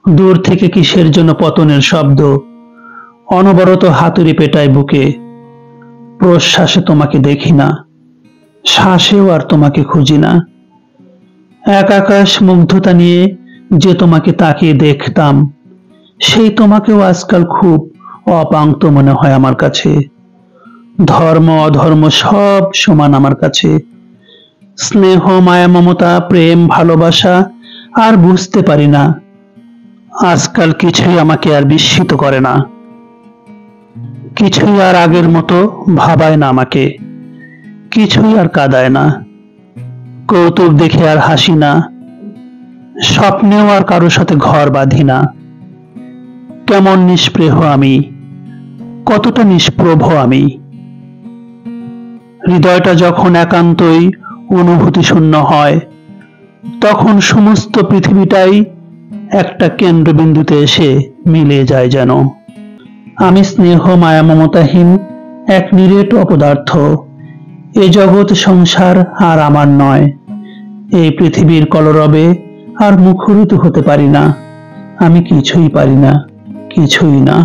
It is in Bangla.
দূর থেকে কিসের জন্য পতনের শব্দ, অনবরত হাতুড়ি পেটায় বুকে। প্রশ্বাসে তোমাকে দেখি না, শ্বাসেও আর তোমাকে খুঁজি না। এক আকাশ মুগ্ধতা নিয়ে যে তোমাকে তাকিয়ে দেখতাম, সেই তোমাকেও আজকাল খুব অপাঙ্ক্ত মনে হয় আমার কাছে। ধর্ম অধর্ম সব সমান আমার কাছে। স্নেহ মায়া মমতা প্রেম ভালোবাসা আর বুঝতে পারি না। আজকাল কিছুই আমাকে আর বিস্মিত করে না, কিছুই আর আগের মতো ভাবায় না আমাকে, কিছুই আর কাঁদায় না। কৌতুক দেখে আর হাসি না, স্বপ্নেও আর কারোর সাথে ঘর বাঁধি না। কেমন নিষ্প্রেহ আমি, কতটা নিষ্প্রভ আমি। হৃদয়টা যখন একান্তই অনুভূতি শূন্য হয়, তখন সমস্ত পৃথিবীটাই একটা কেন্দ্রবিন্দুতে এসে মিলে যায় যেন। আমি স্নেহ মায়া মমতাহীন এক নিরেট অপদার্থ। এ জগৎ সংসার আর আমার নয়। এই পৃথিবীর কলরবে আর মুখরিত হতে পারি না। আমি কিছুই পারি না, কিছুই না।